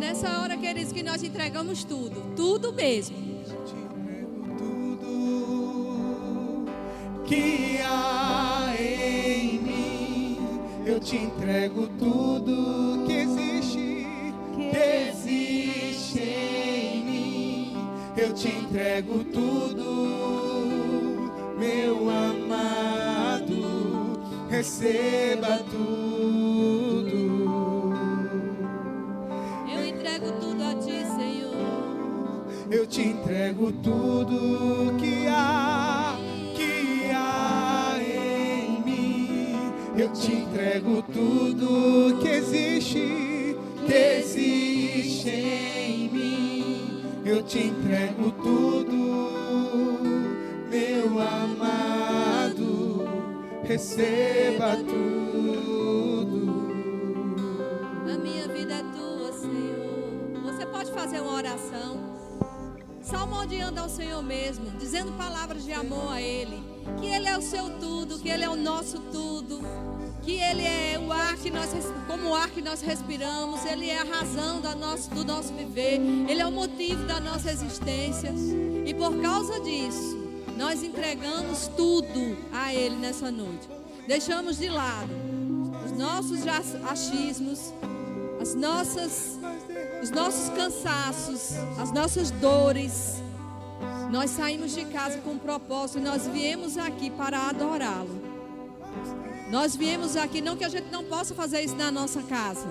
nessa hora, queridos, que nós entregamos tudo. Tudo mesmo. Eu te entrego tudo que há em mim. Eu te entrego tudo que existe em mim. Eu te entrego tudo, meu amado. Receba tudo. Eu entrego tudo a ti, Senhor. Eu te entrego tudo que há em mim. Eu te entrego tudo que existe em mim. Eu te entrego tudo, meu amado. Receba tudo. A minha vida é tua, Senhor. Você pode fazer uma oração salmodiando ao Senhor mesmo, dizendo palavras de amor a Ele, que Ele é o seu tudo, que Ele é o nosso tudo, que Ele é o ar que nós, como o ar que nós respiramos, Ele é a razão do nosso viver, Ele é o motivo da nossa existência, e por causa disso, nós entregamos tudo a Ele nessa noite. Deixamos de lado os nossos achismos, os nossos cansaços, as nossas dores. Nós saímos de casa com um propósito e nós viemos aqui para adorá-lo. Nós viemos aqui, não que a gente não possa fazer isso na nossa casa,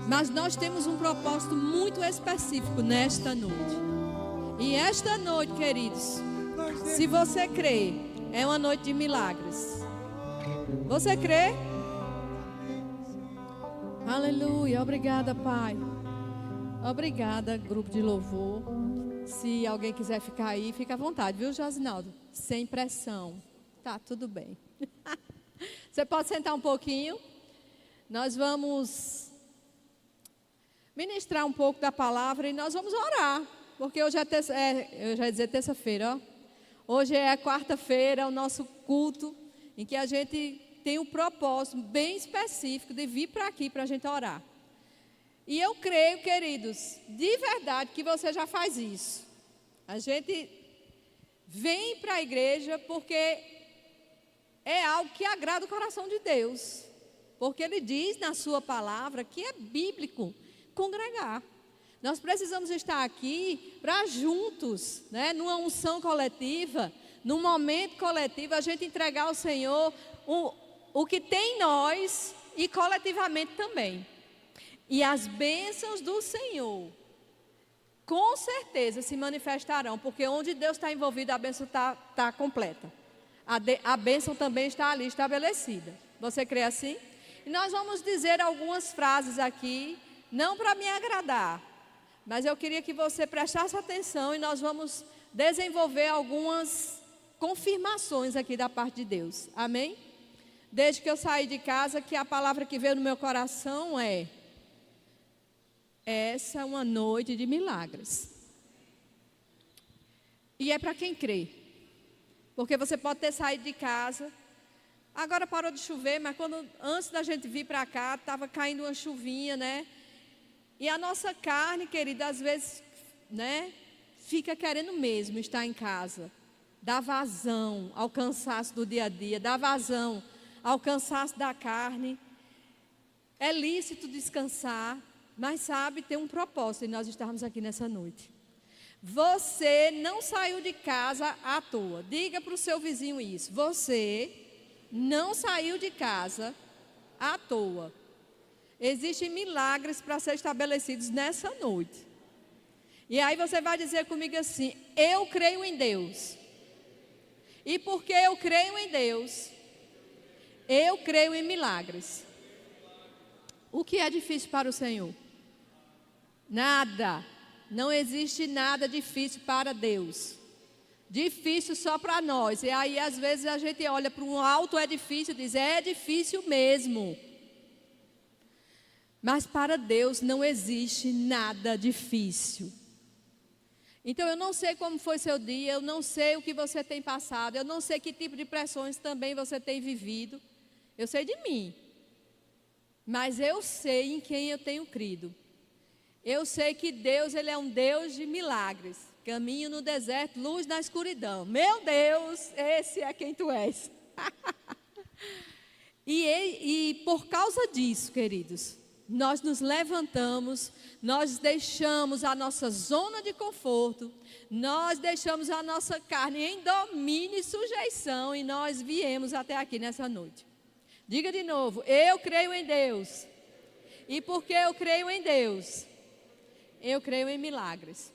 mas nós temos um propósito muito específico nesta noite. E esta noite, queridos, se você crê, é uma noite de milagres. Você crê? Aleluia, obrigada, Pai. Obrigada, grupo de louvor. Se alguém quiser ficar aí, fica à vontade, viu, Josinaldo? Sem pressão. Tá, tudo bem. Você pode sentar um pouquinho. Nós vamos ministrar um pouco da palavra e nós vamos orar. Porque hoje eu já ia dizer terça-feira, ó. Hoje é quarta-feira, é o nosso culto, em que a gente tem um propósito bem específico de vir para aqui para a gente orar. E eu creio, queridos, de verdade que você já faz isso. A gente vem para a igreja porque é algo que agrada o coração de Deus. Porque Ele diz na sua palavra que é bíblico congregar. Nós precisamos estar aqui para juntos, né, numa unção coletiva, num momento coletivo, a gente entregar ao Senhor o que tem em nós e coletivamente também. E as bênçãos do Senhor, com certeza, se manifestarão, porque onde Deus está envolvido, a bênção está completa. A bênção também está ali estabelecida. Você crê assim? E nós vamos dizer algumas frases aqui, não para me agradar, mas eu queria que você prestasse atenção e nós vamos desenvolver algumas confirmações aqui da parte de Deus. Amém? Desde que eu saí de casa, que a palavra que veio no meu coração é: essa é uma noite de milagres. E é para quem crê. Porque você pode ter saído de casa, agora parou de chover, mas antes da gente vir para cá, estava caindo uma chuvinha, né? E a nossa carne, querida, às vezes, né, fica querendo mesmo estar em casa. Dá vazão ao cansaço do dia a dia, dá vazão ao cansaço da carne. É lícito descansar, mas sabe, tem um propósito e nós estamos aqui nessa noite. Você não saiu de casa à toa. Diga para o seu vizinho isso. Você não saiu de casa à toa. Existem milagres para ser estabelecidos nessa noite. E aí você vai dizer comigo assim: eu creio em Deus. E porque eu creio em Deus, eu creio em milagres. O que é difícil para o Senhor? Nada. Não existe nada difícil para Deus. Difícil só para nós. E aí às vezes a gente olha para um alto edifício e diz: é difícil mesmo. Mas para Deus não existe nada difícil. Então eu não sei como foi seu dia, eu não sei o que você tem passado, eu não sei que tipo de pressões também você tem vivido. Eu sei de mim, mas eu sei em quem eu tenho crido. Eu sei que Deus, Ele é um Deus de milagres. Caminho no deserto, luz na escuridão. Meu Deus, esse é quem tu és. E por causa disso, queridos, nós nos levantamos, nós deixamos a nossa zona de conforto, nós deixamos a nossa carne em domínio e sujeição e nós viemos até aqui nessa noite. Diga de novo, eu creio em Deus. E porque eu creio em Deus, eu creio em milagres.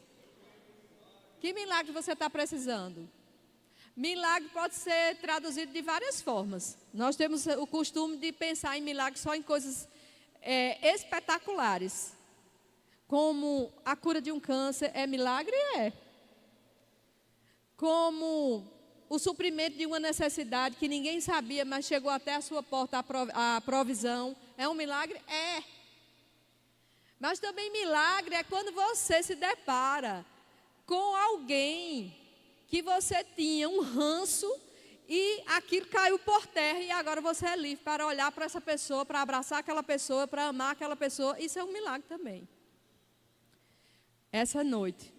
Que milagre você está precisando? Milagre pode ser traduzido de várias formas. Nós temos o costume de pensar em milagres só em coisas espetaculares. Como a cura de um câncer é milagre? É. Como o suprimento de uma necessidade que ninguém sabia, mas chegou até a sua porta a provisão, é um milagre? É. Mas também milagre é quando você se depara com alguém que você tinha um ranço e aquilo caiu por terra e agora você é livre para olhar para essa pessoa, para abraçar aquela pessoa, para amar aquela pessoa. Isso é um milagre também. Essa noite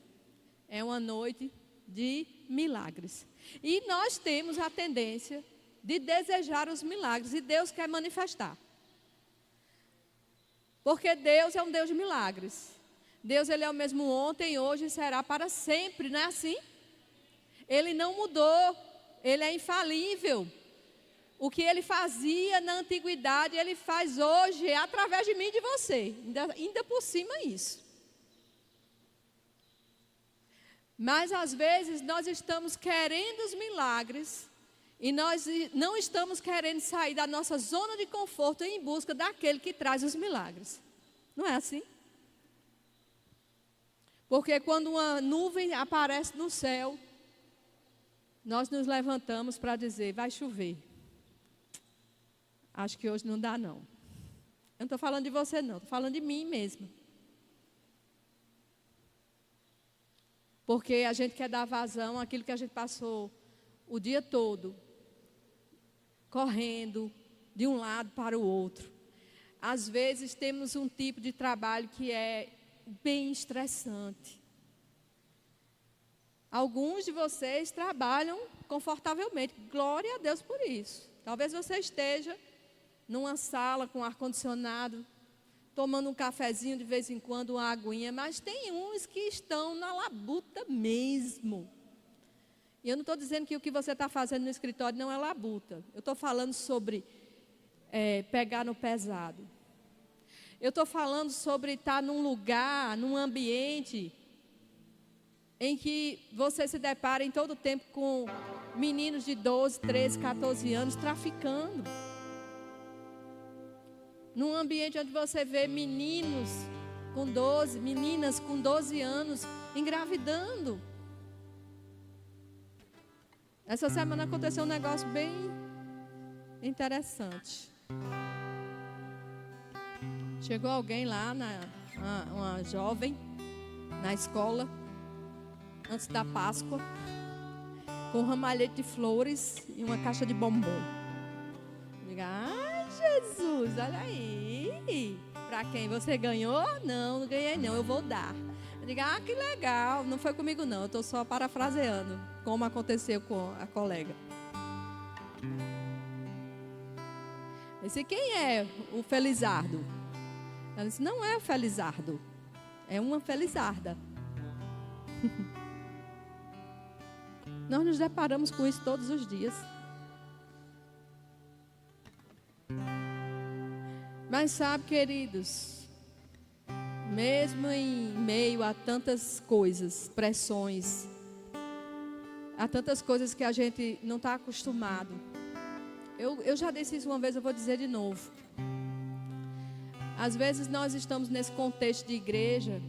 é uma noite de milagres. E nós temos a tendência de desejar os milagres e Deus quer manifestar. Porque Deus é um Deus de milagres. Deus, Ele é o mesmo ontem, hoje e será para sempre, não é assim? Ele não mudou, Ele é infalível. O que Ele fazia na antiguidade, Ele faz hoje, através de mim e de você. Ainda por cima isso. Mas às vezes nós estamos querendo os milagres e nós não estamos querendo sair da nossa zona de conforto em busca daquele que traz os milagres. Não é assim? Porque quando uma nuvem aparece no céu, nós nos levantamos para dizer, vai chover. Acho que hoje não dá não. Eu não estou falando de você não, estou falando de mim mesma. Porque a gente quer dar vazão àquilo que a gente passou o dia todo, correndo de um lado para o outro. Às vezes temos um tipo de trabalho que é bem estressante. Alguns de vocês trabalham confortavelmente, glória a Deus por isso. Talvez você esteja numa sala com ar-condicionado, tomando um cafezinho de vez em quando, uma aguinha, mas tem uns que estão na labuta mesmo. E eu não estou dizendo que o que você está fazendo no escritório não é labuta. Eu estou falando sobre pegar no pesado. Eu estou falando sobre estar num lugar, num ambiente em que você se depara em todo o tempo com meninos de 12, 13, 14 anos traficando. Num ambiente onde você vê meninas com 12 anos engravidando. Essa semana aconteceu um negócio bem interessante. Chegou alguém lá, uma jovem, na escola, antes da Páscoa, com um ramalhete de flores e uma caixa de bombom. Diga, ai Jesus, olha aí. Para quem você ganhou? Não ganhei não, eu vou dar. Diga, que legal, não foi comigo não, eu estou só parafraseando, como aconteceu com a colega. Eu disse, quem é o felizardo? Ela disse, não é o felizardo, é uma felizarda. Nós nos deparamos com isso todos os dias. Mas sabe, queridos, mesmo em meio a tantas coisas, pressões, a tantas coisas que a gente não está acostumado. Eu já disse isso uma vez, eu vou dizer de novo. Às vezes nós estamos nesse contexto de igreja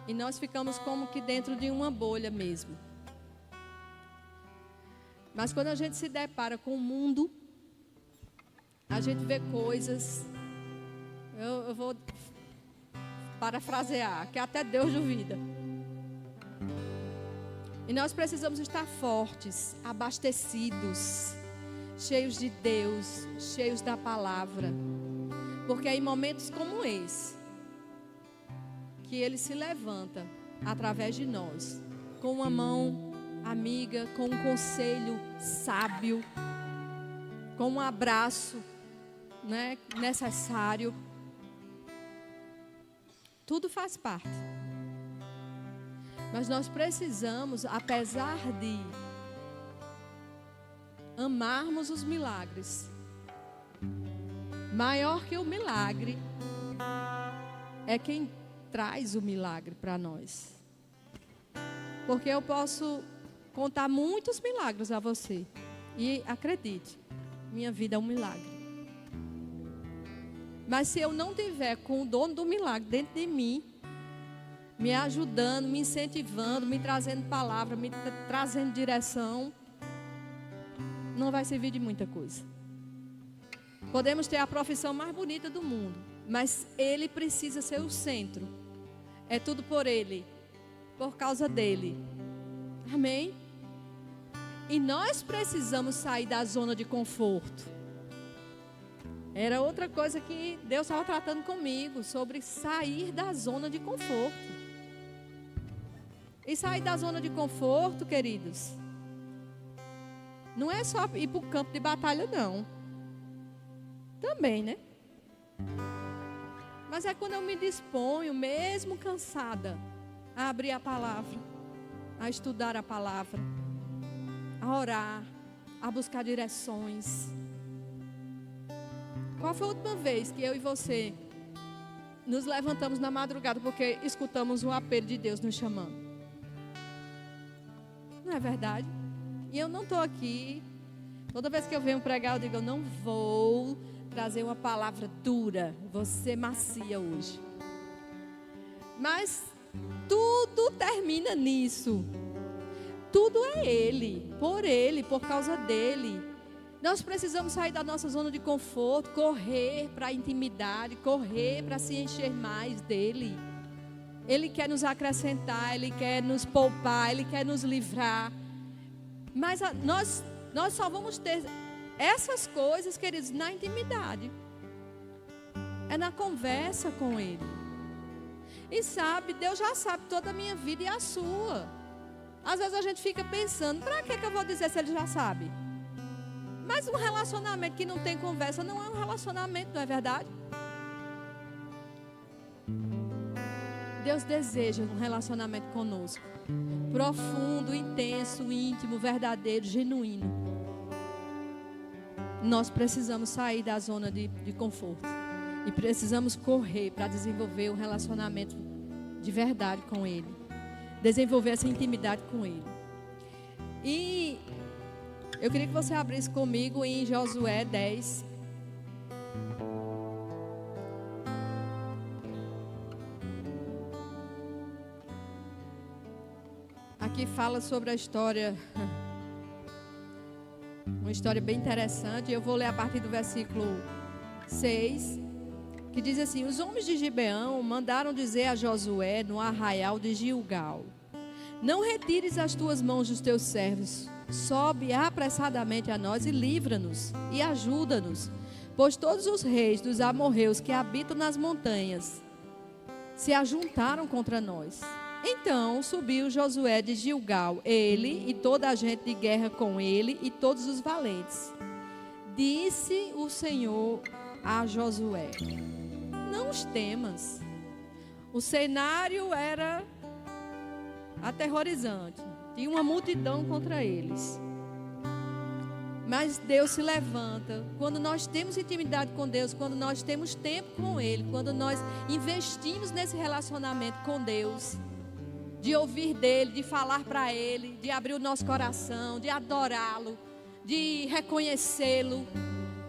e nós ficamos como que dentro de uma bolha mesmo. Mas quando a gente se depara com o mundo, a gente vê coisas, eu vou parafrasear, que até Deus duvida. E nós precisamos estar fortes, abastecidos, cheios de Deus, cheios da palavra. Porque é em momentos como esse que Ele se levanta através de nós, com uma mão amiga, com um conselho sábio, com um abraço, né, necessário. Tudo faz parte. Mas nós precisamos, apesar de amarmos os milagres, maior que o milagre é quem traz o milagre para nós. Porque eu posso contar muitos milagres a você. E acredite, minha vida é um milagre. Mas se eu não tiver com o dono do milagre dentro de mim, me ajudando, me incentivando, me trazendo palavra, me trazendo direção, não vai servir de muita coisa. Podemos ter a profissão mais bonita do mundo, mas Ele precisa ser o centro. É tudo por Ele, por causa dEle. Amém? E nós precisamos sair da zona de conforto. Era outra coisa que Deus estava tratando comigo, sobre sair da zona de conforto. E sair da zona de conforto, queridos, não é só ir para o campo de batalha, não. Também, né? Mas é quando eu me disponho, mesmo cansada, a abrir a palavra, a estudar a palavra, a orar, a buscar direções. Qual foi a última vez que eu e você nos levantamos na madrugada porque escutamos um apelo de Deus nos chamando? Não é verdade? E eu não estou aqui, toda vez que eu venho pregar, eu digo, eu não vou trazer uma palavra dura, vou ser macia hoje. Mas tudo termina nisso. Tudo é Ele, por causa dEle. Nós precisamos sair da nossa zona de conforto, correr para a intimidade, correr para se encher mais dEle. Ele quer nos acrescentar, Ele quer nos poupar, Ele quer nos livrar. Mas nós só vamos ter essas coisas, queridos, na intimidade. É na conversa com Ele. E sabe, Deus já sabe toda a minha vida e a sua. Às vezes a gente fica pensando, para que eu vou dizer se Ele já sabe? Mas um relacionamento que não tem conversa não é um relacionamento, não é verdade? Deus deseja um relacionamento conosco. Profundo, intenso, íntimo, verdadeiro, genuíno. Nós precisamos sair da zona de conforto. E precisamos correr para desenvolver um relacionamento de verdade com Ele. Desenvolver essa intimidade com Ele. E eu queria que você abrisse comigo em Josué 10. Aqui fala sobre a história, uma história bem interessante. Eu vou ler a partir do versículo 6, que diz assim: os homens de Gibeão mandaram dizer a Josué no arraial de Gilgal: não retires as tuas mãos dos teus servos, sobe apressadamente a nós e livra-nos e ajuda-nos, pois todos os reis dos amorreus que habitam nas montanhas se ajuntaram contra nós. Então subiu Josué de Gilgal, ele e toda a gente de guerra com ele e todos os valentes. Disse o Senhor a Josué: não os temas. O cenário era aterrorizante, tinha uma multidão contra eles. Mas Deus se levanta. Quando nós temos intimidade com Deus, quando nós temos tempo com Ele, quando nós investimos nesse relacionamento com Deus, de ouvir dEle, de falar para Ele, de abrir o nosso coração, de adorá-lo, de reconhecê-lo,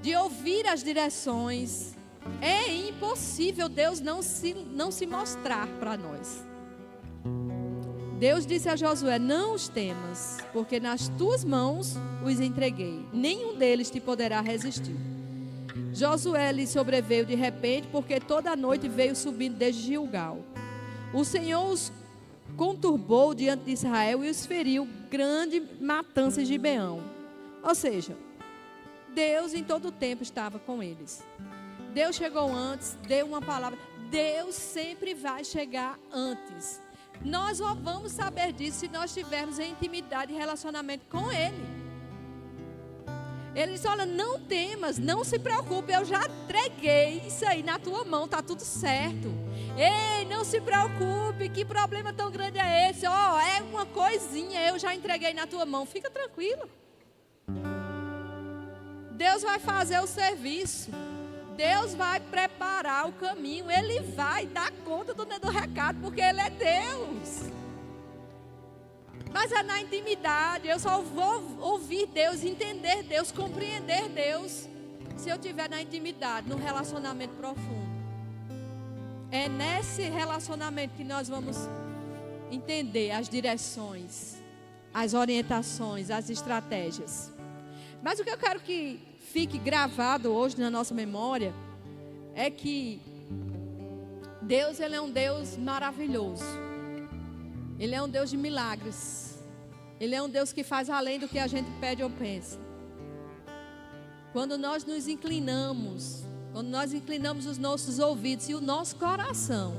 de ouvir as direções, é impossível Deus não se mostrar para nós. Deus disse a Josué: não os temas, porque nas tuas mãos os entreguei, nenhum deles te poderá resistir. Josué lhe sobreveio de repente, porque toda a noite veio subindo desde Gilgal. O Senhor os conturbou diante de Israel e os feriu grande matança em Gibeão. Ou seja, Deus em todo o tempo estava com eles. Deus chegou antes, deu uma palavra. Deus sempre vai chegar antes. Nós só vamos saber disso se nós tivermos em intimidade e relacionamento com Ele. Ele diz: olha, não temas, não se preocupe, eu já entreguei isso aí na tua mão, está tudo certo. Ei, não se preocupe, que problema tão grande é esse? Ó, é uma coisinha, eu já entreguei na tua mão, fica tranquilo. Deus vai fazer o serviço. Deus vai preparar o caminho. Ele vai dar conta do recado, porque Ele é Deus. Mas é na intimidade. Eu só vou ouvir Deus, entender Deus, compreender Deus, se eu estiver na intimidade, no relacionamento profundo. É nesse relacionamento que nós vamos entender as direções, as orientações, as estratégias. Mas o que eu quero que fique gravado hoje na nossa memória é que Deus, Ele é um Deus maravilhoso. Ele é um Deus de milagres. Ele é um Deus que faz além do que a gente pede ou pensa. Quando nós nos inclinamos, quando nós inclinamos os nossos ouvidos e o nosso coração,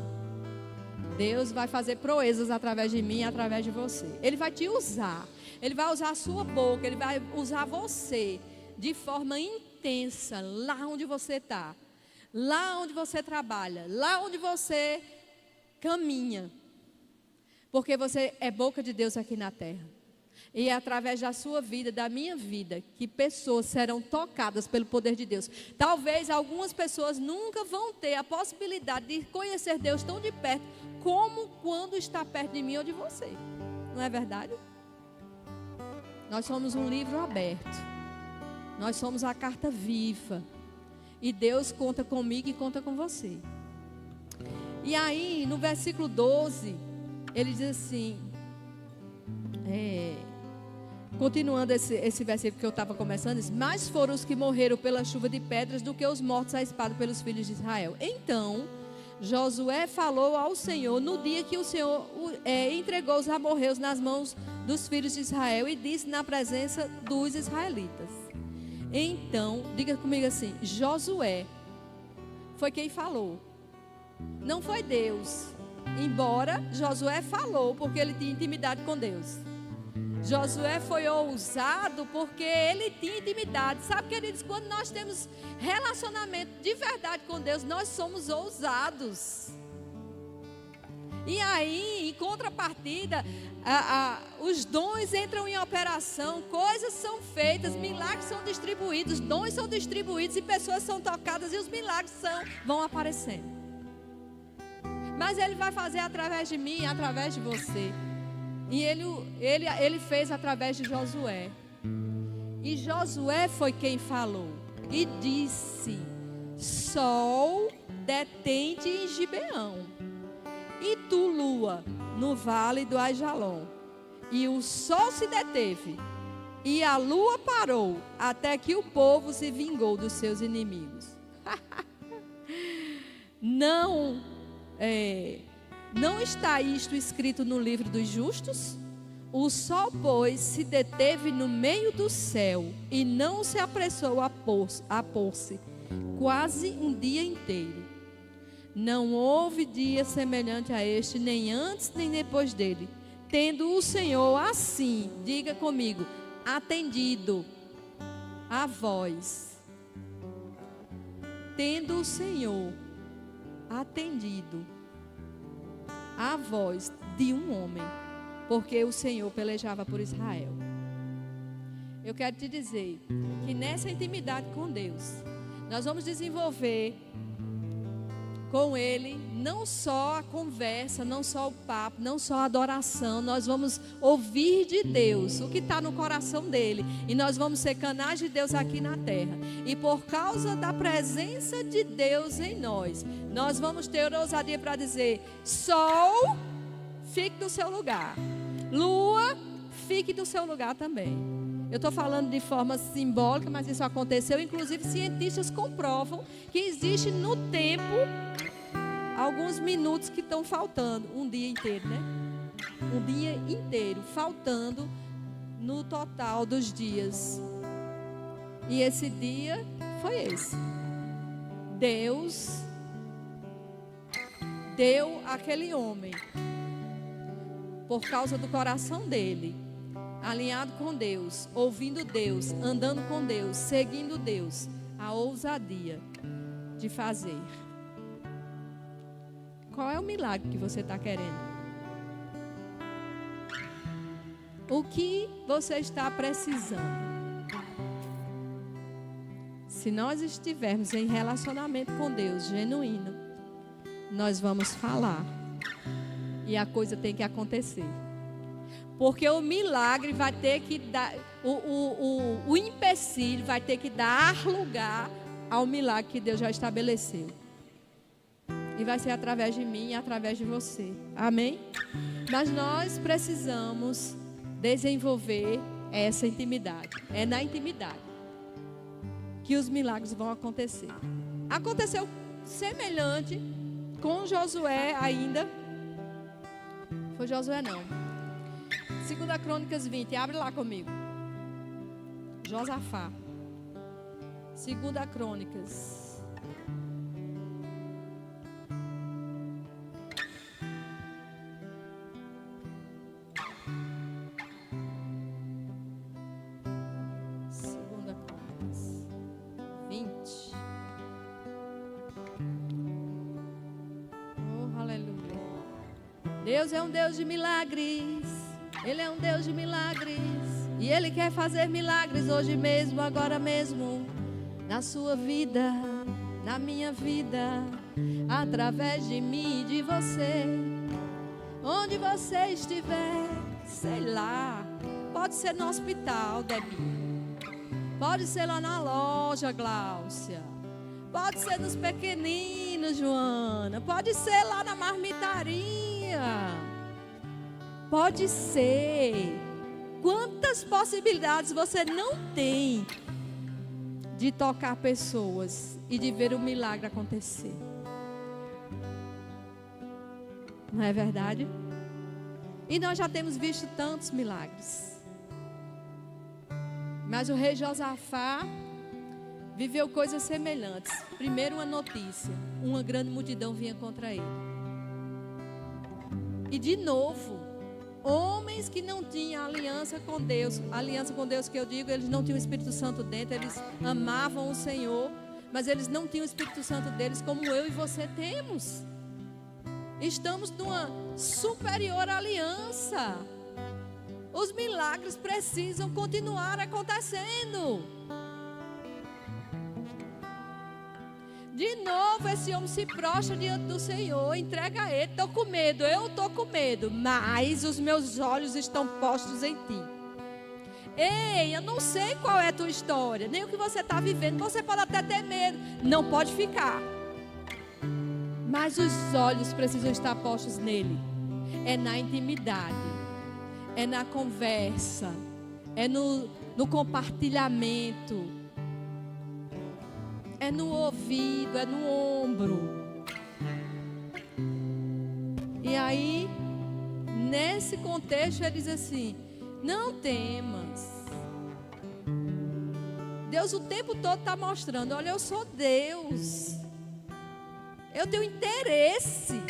Deus vai fazer proezas através de mim e através de você. Ele vai te usar. Ele vai usar a sua boca. Ele vai usar você de forma intensa, lá onde você está, lá onde você trabalha, lá onde você caminha, porque você é boca de Deus aqui na terra. E é através da sua vida, da minha vida, que pessoas serão tocadas pelo poder de Deus. Talvez algumas pessoas nunca vão ter a possibilidade de conhecer Deus tão de perto, como quando está perto de mim ou de você. Não é verdade? Nós somos um livro aberto. Nós somos a carta viva. E Deus conta comigo e conta com você. E aí, no versículo 12, ele diz assim, continuando esse versículo que eu estava começando, diz: mais foram os que morreram pela chuva de pedras do que os mortos à espada pelos filhos de Israel. Então Josué falou ao Senhor no dia que o Senhor entregou os amorreus nas mãos dos filhos de Israel, e disse na presença dos israelitas. Então, diga comigo assim: Josué foi quem falou, não foi Deus. Embora Josué falou, porque ele tinha intimidade com Deus. Josué foi ousado porque ele tinha intimidade. Sabe, queridos, quando nós temos relacionamento de verdade com Deus, nós somos ousados. E aí, em contrapartida, os dons entram em operação, coisas são feitas, milagres são distribuídos, dons são distribuídos e pessoas são tocadas e os milagres vão aparecendo. Mas Ele vai fazer através de mim, através de você. E ele fez através de Josué. E Josué foi quem falou e disse: sol, detente em Gibeão, e tu, lua, no vale do Aijalon. E o sol se deteve, e a lua parou, até que o povo se vingou dos seus inimigos. Não está isto escrito no livro dos justos? O sol, pois, se deteve no meio do céu, e não se apressou a pôr-se, quase um dia inteiro. Não houve dia semelhante a este, nem antes nem depois dele, tendo o Senhor assim, diga comigo, atendido a voz. Tendo o Senhor atendido a voz de um homem, porque o Senhor pelejava por Israel. Eu quero te dizer que nessa intimidade com Deus, nós vamos desenvolver com Ele não só a conversa, não só o papo, não só a adoração. Nós vamos ouvir de Deus o que está no coração dele, e nós vamos ser canais de Deus aqui na terra. E por causa da presença de Deus em nós, nós vamos ter ousadia para dizer: sol, fique no seu lugar, lua, fique no seu lugar também. Eu estou falando de forma simbólica, mas isso aconteceu. Inclusive, cientistas comprovam que existe no tempo alguns minutos que estão faltando. Um dia inteiro, né? Um dia inteiro faltando no total dos dias. E esse dia foi esse. Deus deu àquele homem, por causa do coração dele, alinhado com Deus, ouvindo Deus, andando com Deus, seguindo Deus, a ousadia de fazer. Qual é o milagre que você está querendo? O que você está precisando? Se nós estivermos em relacionamento com Deus genuíno, nós vamos falar. E a coisa tem que acontecer. Porque o milagre vai ter que dar, o empecilho vai ter que dar lugar ao milagre que Deus já estabeleceu. E vai ser através de mim e através de você. Amém? Mas nós precisamos desenvolver essa intimidade. É na intimidade que os milagres vão acontecer. Aconteceu semelhante com Josué ainda. Foi Josué não. 2 Crônicas 20, abre lá comigo. Josafá. 2 Crônicas. Deus é um Deus de milagres. Ele é um Deus de milagres. E Ele quer fazer milagres hoje mesmo, agora mesmo. Na sua vida, na minha vida, através de mim e de você. Onde você estiver, sei lá. Pode ser no hospital, Debinha. Pode ser lá na loja, Gláucia. Pode ser nos pequeninos, Joana. Pode ser lá na marmitaria. Pode ser. Quantas possibilidades você não tem de tocar pessoas e de ver o milagre acontecer? Não é verdade? E nós já temos visto tantos milagres. Mas o rei Josafá viveu coisas semelhantes. Primeiro, uma notícia: uma grande multidão vinha contra ele. E de novo, homens que não tinham aliança com Deus que eu digo, eles não tinham o Espírito Santo dentro, eles amavam o Senhor, mas eles não tinham o Espírito Santo deles como eu e você temos. Estamos numa superior aliança. Os milagres precisam continuar acontecendo. De novo esse homem se prostra diante do Senhor, entrega a ele. Estou com medo, eu estou com medo, mas os meus olhos estão postos em ti. Ei, eu não sei qual é a tua história, nem o que você está vivendo. Você pode até ter medo, não pode ficar. Mas os olhos precisam estar postos nele. É na intimidade, é na conversa, é no compartilhamento. É no ouvido, é no ombro. E aí, nesse contexto, ele diz assim: não temas. Deus o tempo todo está mostrando: olha, eu sou Deus. Eu tenho interesse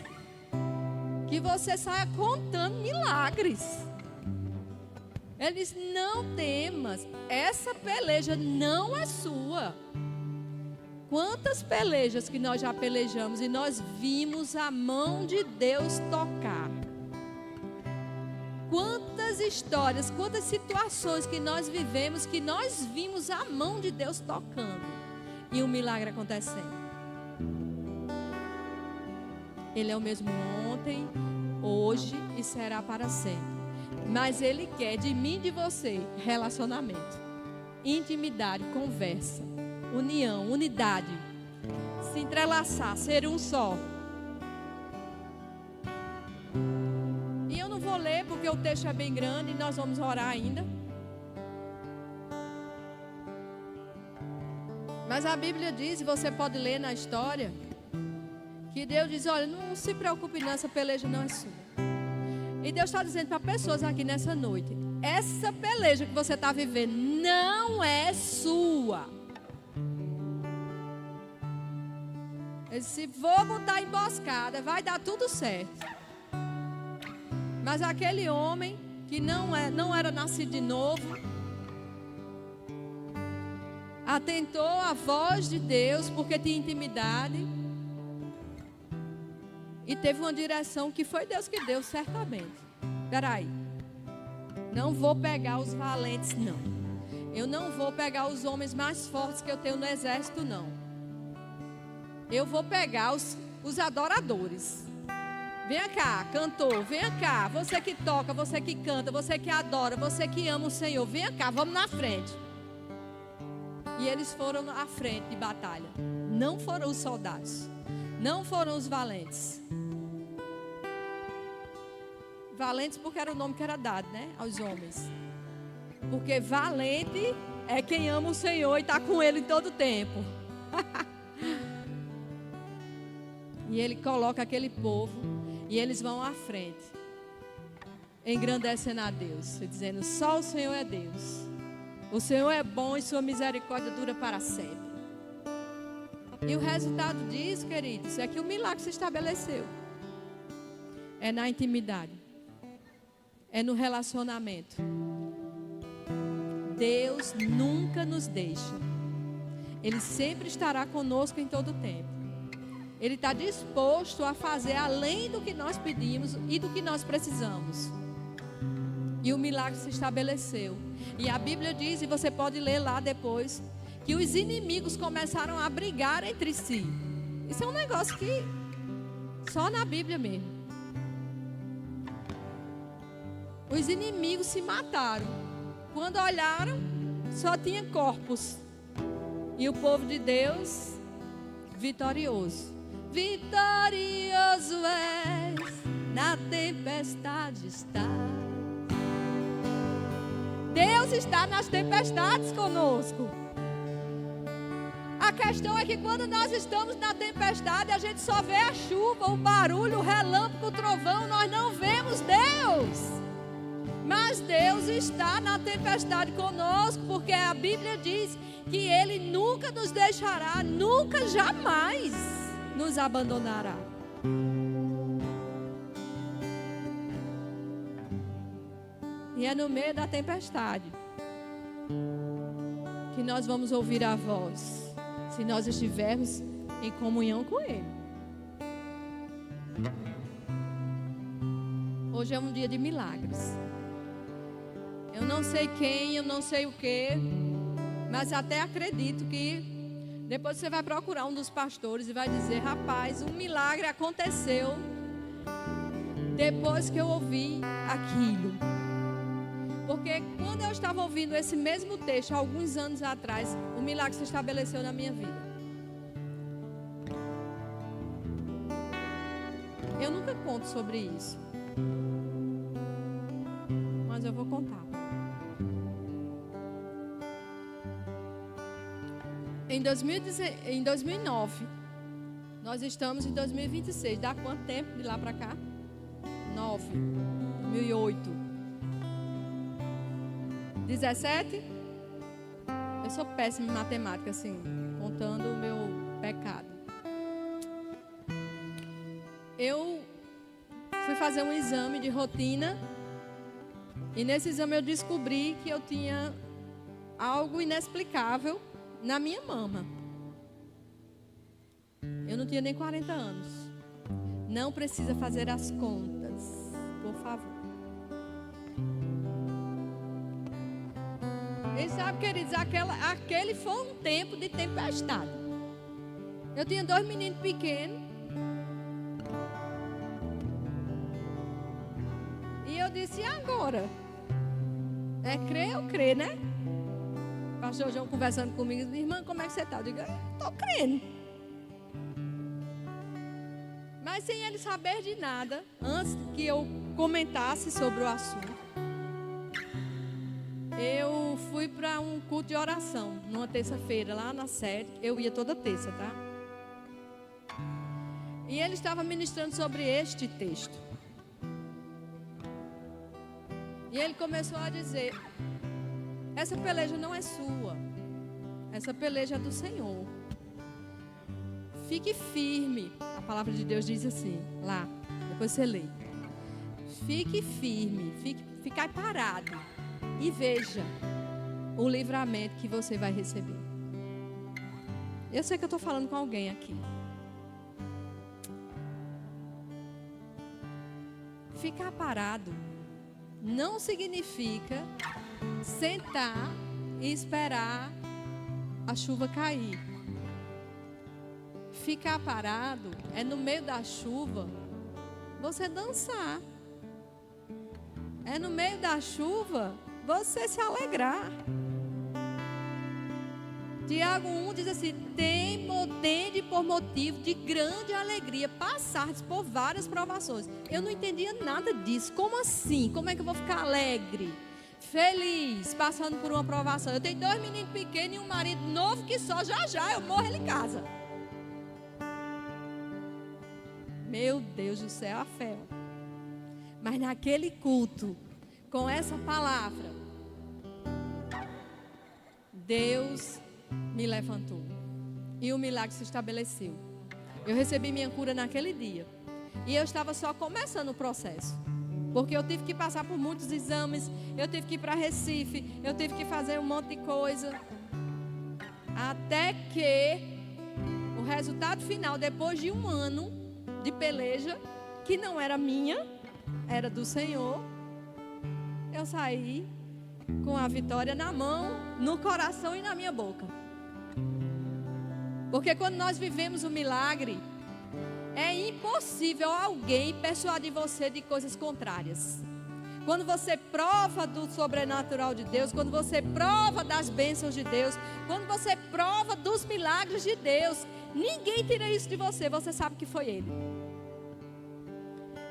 que você saia contando milagres. Ele diz: não temas. Essa peleja não é sua. Quantas pelejas que nós já pelejamos e nós vimos a mão de Deus tocar. Quantas histórias, quantas situações que nós vivemos que nós vimos a mão de Deus tocando e um milagre acontecendo. Ele é o mesmo ontem, hoje e será para sempre. Mas Ele quer de mim e de você relacionamento, intimidade, conversa, união, unidade, se entrelaçar, ser um só. E eu não vou ler porque o texto é bem grande e nós vamos orar ainda. Mas a Bíblia diz, e você pode ler na história, que Deus diz: olha, não se preocupe não, essa peleja não é sua. E Deus está dizendo para pessoas aqui nessa noite: essa peleja que você está vivendo não é sua. Ele disse: vou botar emboscada, vai dar tudo certo. Mas aquele homem que não era nascido de novo, atentou à voz de Deus, porque tinha intimidade, e teve uma direção que foi Deus que deu, certamente. Peraí, não vou pegar os valentes, não. Eu não vou pegar os homens mais fortes que eu tenho no exército, não. Eu vou pegar os adoradores. Venha cá, cantor, venha cá. Você que toca, você que canta, você que adora, você que ama o Senhor. Venha cá, vamos na frente. E eles foram à frente de batalha. Não foram os soldados. Não foram os valentes. Valentes porque era o nome que era dado, né, aos homens. Porque valente é quem ama o Senhor e está com Ele em todo o tempo. E Ele coloca aquele povo e eles vão à frente, engrandecendo a Deus, dizendo: só o Senhor é Deus. O Senhor é bom e sua misericórdia dura para sempre. E o resultado disso, queridos, é que o milagre se estabeleceu. É na intimidade. É no relacionamento. Deus nunca nos deixa. Ele sempre estará conosco em todo o tempo. Ele está disposto a fazer além do que nós pedimos e do que nós precisamos. E o milagre se estabeleceu. E a Bíblia diz, e você pode ler lá depois, que os inimigos começaram a brigar entre si. Isso é um negócio que só na Bíblia mesmo. Os inimigos se mataram. Quando olharam, só tinha corpos. E o povo de Deus, vitorioso. Vitorioso és, na tempestade estás. Deus está nas tempestades conosco. A questão é que quando nós estamos na tempestade, a gente só vê a chuva, o barulho, o relâmpago, o trovão. Nós não vemos Deus. Mas Deus está na tempestade conosco, porque a Bíblia diz que Ele nunca nos deixará, nunca, jamais nos abandonará. E é no meio da tempestade que nós vamos ouvir a voz, se nós estivermos em comunhão com Ele. Hoje é um dia de milagres. Eu não sei quem, eu não sei o que, mas até acredito que depois você vai procurar um dos pastores e vai dizer: rapaz, um milagre aconteceu depois que eu ouvi aquilo. Porque quando eu estava ouvindo esse mesmo texto, há alguns anos atrás, o milagre se estabeleceu na minha vida. Eu nunca conto sobre isso, mas eu vou contar. Em 2009, nós estamos em 2026. Dá quanto tempo de lá para cá? 2008. 17? Eu sou péssima em matemática, assim, contando o meu pecado. Eu fui fazer um exame de rotina e nesse exame eu descobri que eu tinha algo inexplicável na minha mama. Eu não tinha nem 40 anos. Não precisa fazer as contas, por favor. E sabe, queridos, aquele foi um tempo de tempestade. Eu tinha 2 meninos pequenos. E eu disse: e agora? É crer ou crer, né? O pastor João conversando comigo, disse: irmã, como é que você está? Eu digo: estou crendo. Mas sem ele saber de nada, antes que eu comentasse sobre o assunto, eu fui para um culto de oração, numa terça-feira, lá na sede. Eu ia toda terça, tá? E ele estava ministrando sobre este texto. E ele começou a dizer: essa peleja não é sua, essa peleja é do Senhor. Fique firme. A palavra de Deus diz assim, lá, depois você lê. Fique firme, fique parado e veja o livramento que você vai receber. Eu sei que eu estou falando com alguém aqui. Ficar parado não significa sentar e esperar a chuva cair. Ficar parado é no meio da chuva você dançar. É no meio da chuva você se alegrar. Tiago 1 diz assim: tende por motivo de grande alegria passardes por várias provações. Eu não entendia nada disso. Como assim? Como é que eu vou ficar alegre, feliz, passando por uma provação? Eu tenho 2 meninos pequenos e um marido novo que só já eu morro ele em casa. Meu Deus do céu, a fé. Mas naquele culto, com essa palavra, Deus me levantou e o milagre se estabeleceu. Eu recebi minha cura naquele dia e eu estava só começando o processo, porque eu tive que passar por muitos exames, eu tive que ir para Recife, eu tive que fazer um monte de coisa, até que o resultado final, depois de 1 ano de peleja, que não era minha, era do Senhor, eu saí com a vitória na mão, no coração e na minha boca. Porque quando nós vivemos o milagre, é impossível alguém persuadir você de coisas contrárias. Quando você prova do sobrenatural de Deus, quando você prova das bênçãos de Deus, quando você prova dos milagres de Deus, ninguém tira isso de você, você sabe que foi Ele.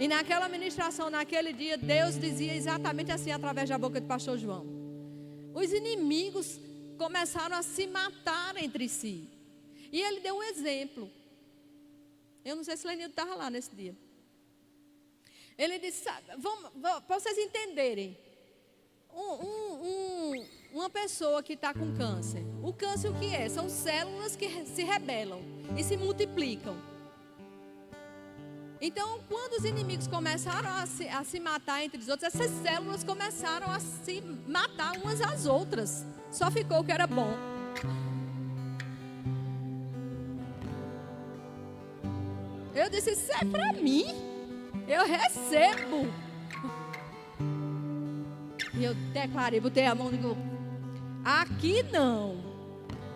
E naquela ministração, naquele dia, Deus dizia exatamente assim através da boca do pastor João. Os inimigos começaram a se matar entre si. E ele deu um exemplo. Eu não sei se o Lenildo estava lá nesse dia. Ele disse, para vocês entenderem, uma pessoa que está com câncer. O câncer o que é? São células que se rebelam e se multiplicam. Então, quando os inimigos começaram a se matar entre os outros, essas células começaram a se matar umas às outras. Só ficou o que era bom. Eu disse, isso é para mim. Eu recebo. E eu declarei, botei a mão e digo, aqui não.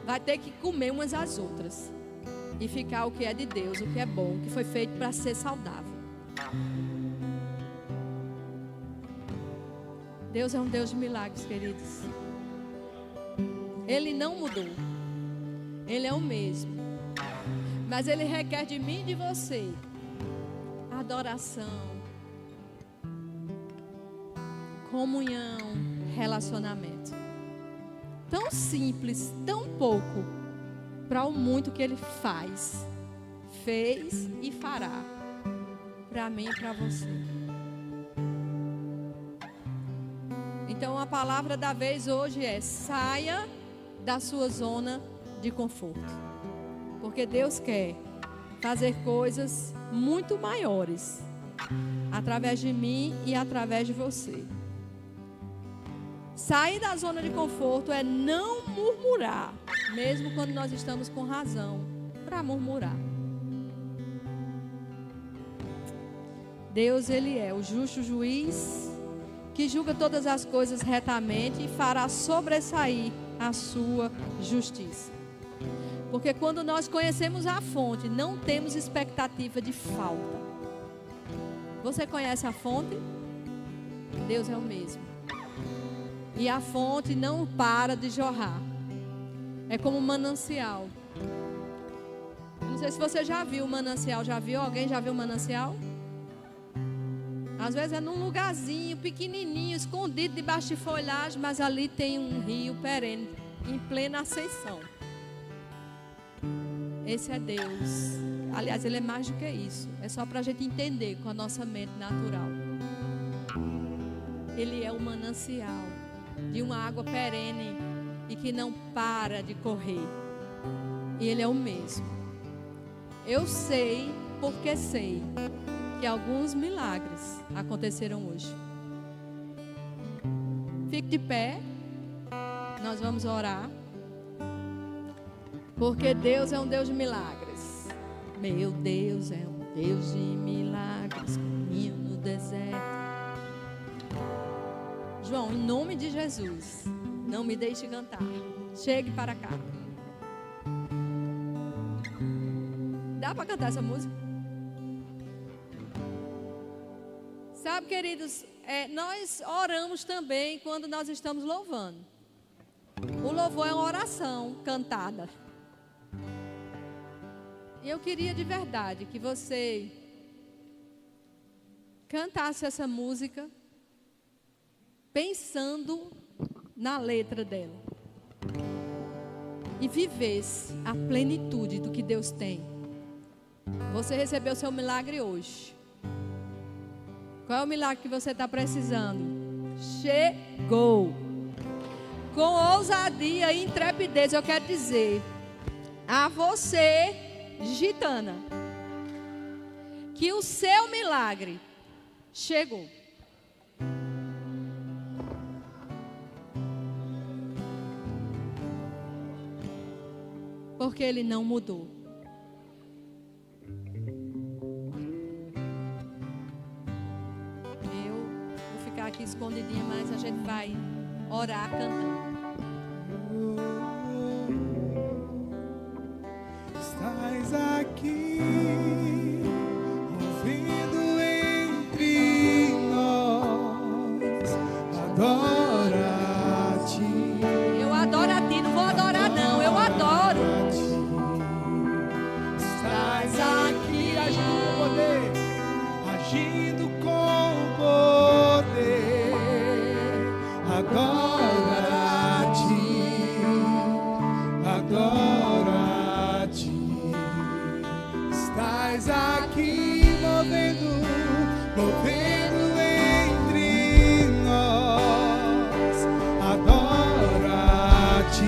Vai ter que comer umas às outras. E ficar o que é de Deus, o que é bom, o que foi feito para ser saudável. Deus é um Deus de milagres, queridos. Ele não mudou. Ele é o mesmo. Mas Ele requer de mim e de você adoração, comunhão, relacionamento. Tão simples, tão pouco, para o muito que Ele faz, fez e fará, para mim e para você. Então a palavra da vez hoje é: saia da sua zona de conforto, porque Deus quer fazer coisas muito maiores através de mim e através de você. Sair da zona de conforto é não murmurar, mesmo quando nós estamos com razão para murmurar. Deus, Ele é o justo juiz que julga todas as coisas retamente e fará sobressair a sua justiça. Porque quando nós conhecemos a fonte, não temos expectativa de falta. Você conhece a fonte? Deus é o mesmo. E a fonte não para de jorrar. É como um manancial. Não sei se você já viu o manancial. Já viu? Alguém já viu o manancial? Às vezes é num lugarzinho pequenininho, escondido debaixo de folhagem, mas ali tem um rio perene, em plena ascensão. Esse é Deus. Aliás, Ele é mais do que isso. É só para a gente entender com a nossa mente natural. Ele é o manancial de uma água perene e que não para de correr. E Ele é o mesmo. Eu sei, porque sei, que alguns milagres aconteceram hoje. Fique de pé. Nós vamos orar. Porque Deus é um Deus de milagres. Meu Deus é um Deus de milagres. Caminho no deserto. João, em nome de Jesus, não me deixe cantar. Chegue para cá. Dá para cantar essa música? Sabe, queridos, nós oramos também quando nós estamos louvando. O louvor é uma oração cantada. E eu queria de verdade que você cantasse essa música pensando na letra dela e vivesse a plenitude do que Deus tem. Você recebeu seu milagre hoje. Qual é o milagre que você está precisando? Chegou. Com ousadia e intrepidez, eu quero dizer a você, gitana, que o seu milagre chegou. Porque ele não mudou. Eu vou ficar aqui escondidinha, mas a gente vai orar cantando. Estás aqui, movendo entre nós, adora-te. Eu adoro a ti, não vou adorar não, eu adoro. Estás aqui agindo com poder, agindo com poder, adora-te, adora-te. Estás aqui movendo entre nós, adora-te,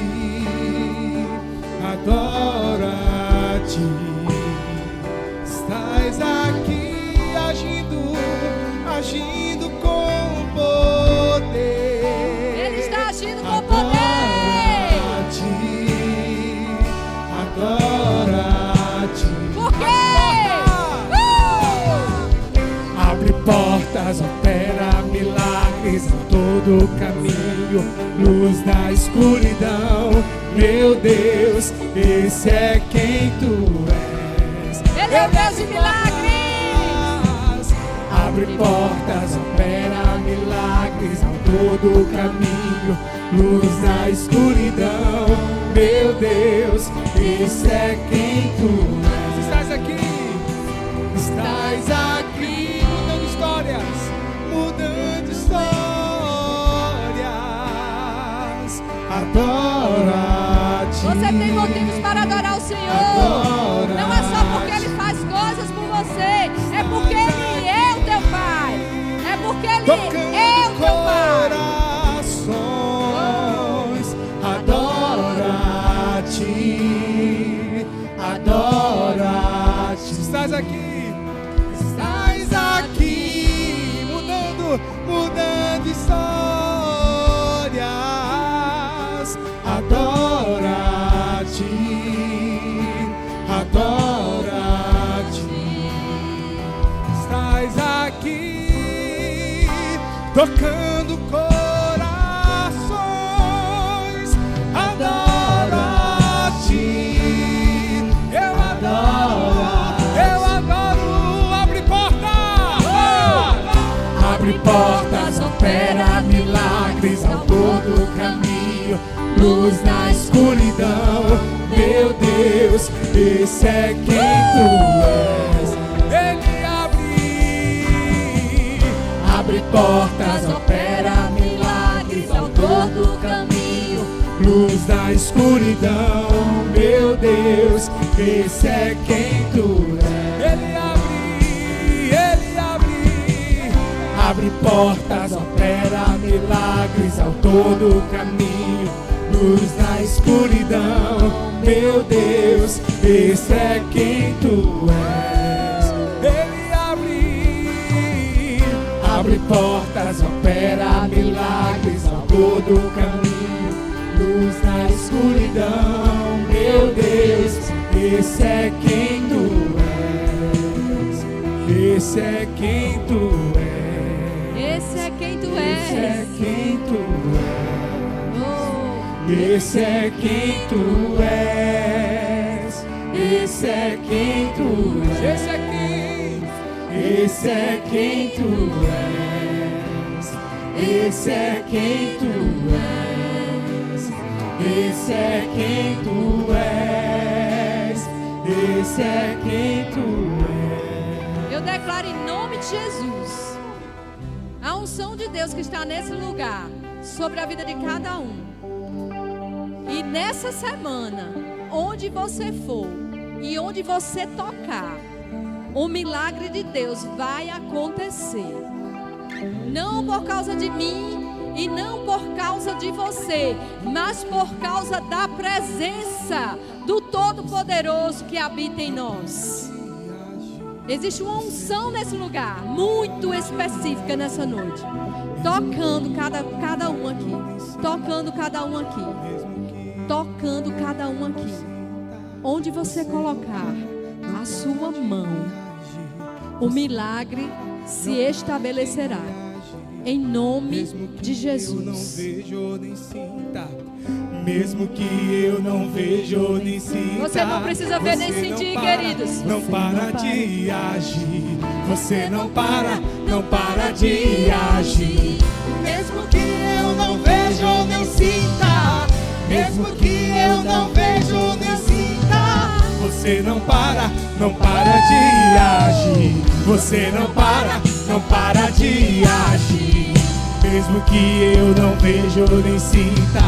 adora-te. Estás aqui agindo com poder. Ele está agindo com poder. Adora-te. Por quê? Abre portas, opera milagres em todo o caminho, luz na escuridão. Meu Deus, esse é quem tu és. Ele é o Deus de milagres. Abre portas, opera milagres em todo o caminho, luz na escuridão. Meu Deus, esse é quem tu és. Estás aqui, mudando histórias, adora-te. Você tem motivos para adorar o Senhor. Adora-te. Não é só porque Ele faz coisas por você, é porque Ele é o teu Pai. É porque Ele é o teu Pai. Corações, adora-te, adora-te. Estás aqui, mudando histórias, adora-te, adora-te. Estás aqui, tocando corações, adora-te. Eu adoro, abre portas, abre portas, opera milagres ao todo o caminho, luz na escuridão. Meu Deus, esse é quem tu és. Ele abre portas, opera milagres ao todo o caminho, luz na escuridão. Meu Deus, esse é quem tu és. Abre portas, opera milagres ao todo o caminho, luz na escuridão. Meu Deus, esse é quem tu és. Ele abre portas, opera milagres a todo caminho. Luz na escuridão, meu Deus, esse é quem tu és. Esse é quem tu és. Esse é quem tu Esse é és. quem tu és. Oh, Esse é quem tu és. Esse é quem tu és. Esse é quem tu és. Esse é quem tu és. Esse é quem tu és. Esse é quem tu és. eu declaro em nome de Jesus a unção de Deus que está nesse lugar sobre a vida de cada um. E nessa semana, onde você for e onde você tocar, o milagre de Deus vai acontecer. Não por causa de mim e não por causa de você, mas por causa da presença do Todo-Poderoso que habita em nós. Existe uma unção nesse lugar, muito específica nessa noite. Tocando cada um aqui. Tocando cada um aqui. Tocando cada um aqui. Onde você colocar a sua mão, o milagre se estabelecerá. Em nome de Jesus. Mesmo que eu não vejo nem sinta, Você não precisa ver nem sentir, queridos. Não para de agir. Você não para de agir. Mesmo que eu não vejo nem sinta, mesmo que eu não vejo nem sinta, você não para de agir. Você não para de agir. Mesmo que eu não vejo nem sinta,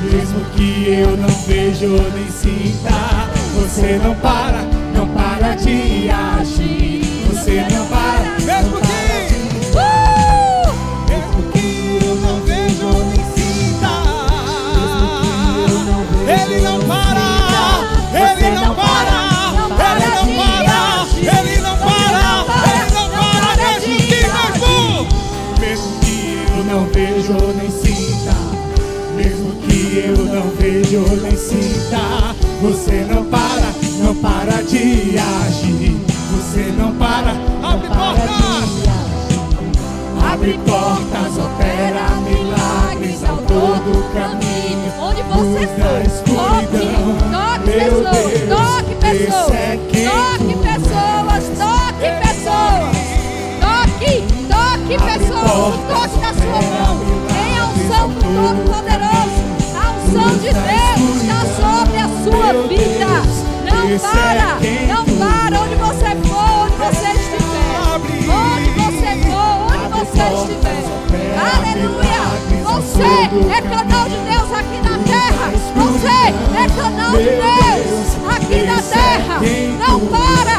mesmo que eu não vejo nem sinta, você não para de agir. Você não para, mesmo que eu não vejo nem sinta, ele não para, ele não para, ele não para, ele não para, mesmo que eu não vejo nem sinta, mesmo que eu não vejo nem sinta, você não para de agir. Você não para, abre portas, opera milagres ao todo caminho. Onde você for, toque pessoas, toque pessoas, toque pessoas, toque pessoas, toque da sua mão, em a unção do Todo-Poderoso, a unção de Deus está sobre a sua vida. Não para, onde você for, onde você estiver, onde você estiver, aleluia. Você é canal de Deus aqui na terra, você é canal de Deus aqui na terra. Não para,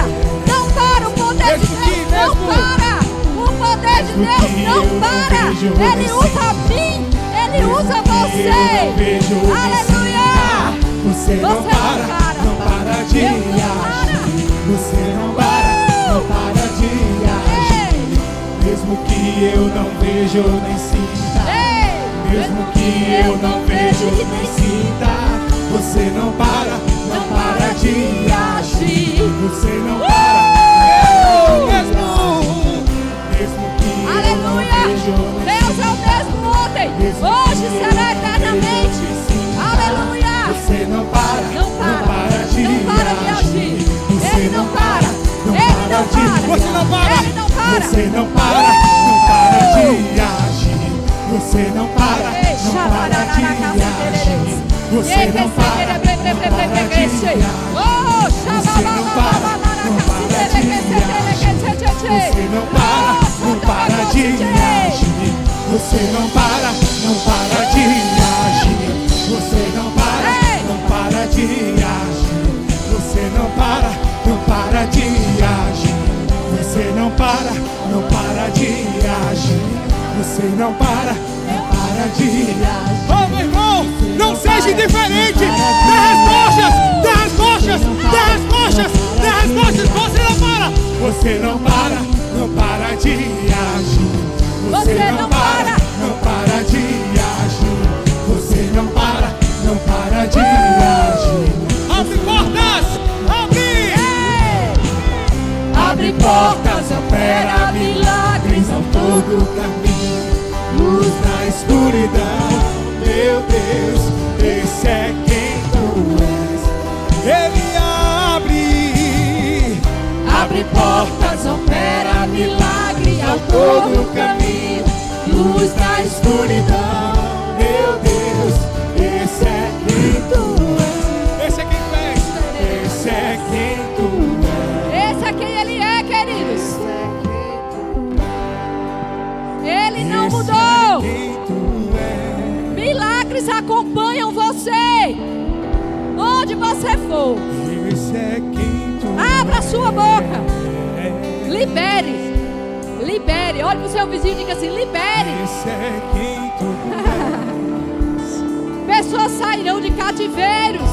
o poder de Deus não para, o poder de Deus não para. Ele usa a mim, ele usa você, aleluia. Você não para de agir. Você não para de agir. Mesmo que eu não vejo nem sinta, mesmo que eu não vejo nem sinta, você não para de agir. Você não para, mesmo que eu não vejo nem Deus é o mesmo ontem, hoje será eternamente. Aleluia. Você não para de agir. Você não para de agir. Você não para de agir. Você não para de agir. Você não para de agir. Você não para de agir. Você não para de agir. Você não para de agir. Você não para de agir. Você não para de agir. Você não para de agir. Você não para para de agir. Oh, meu irmão, não seja indiferente. Dê respostas, dê respostas, dê respostas, dê respostas. Você não para, não para de agir. Você não para, não para de agir. Você não para, não para de agir. Abre portas, abre! Abre portas, opera milagres ao todo o caminho. Luz na escuridão, meu Deus, esse é quem tu és. Ele abre portas, opera milagre ao todo o caminho. Luz na escuridão, meu Deus, esse é quem tu és. Esse é quem tu és. Esse é quem tu és. Esse é quem ele é, queridos. Ele não mudou. Milagres acompanham você onde você for. Esse é quem tu Abra a sua boca. Libere. Libere. Olhe para o seu vizinho e diga assim: libere. Esse é quem tu Pessoas sairão de cativeiros,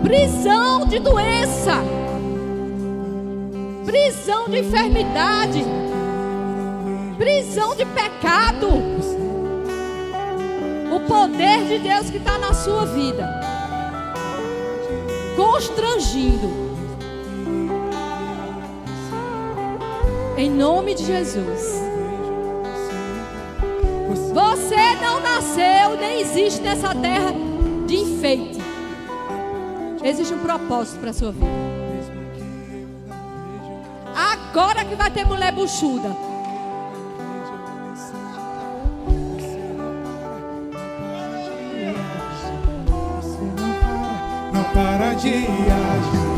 prisão de doença, prisão de enfermidade, prisão de pecado. O poder de Deus que está na sua vida, constrangindo, em nome de Jesus. Você não nasceu, nem existe nessa terra de enfeite. Existe um propósito para a sua vida. Agora que vai ter mulher buchuda. não para de agir.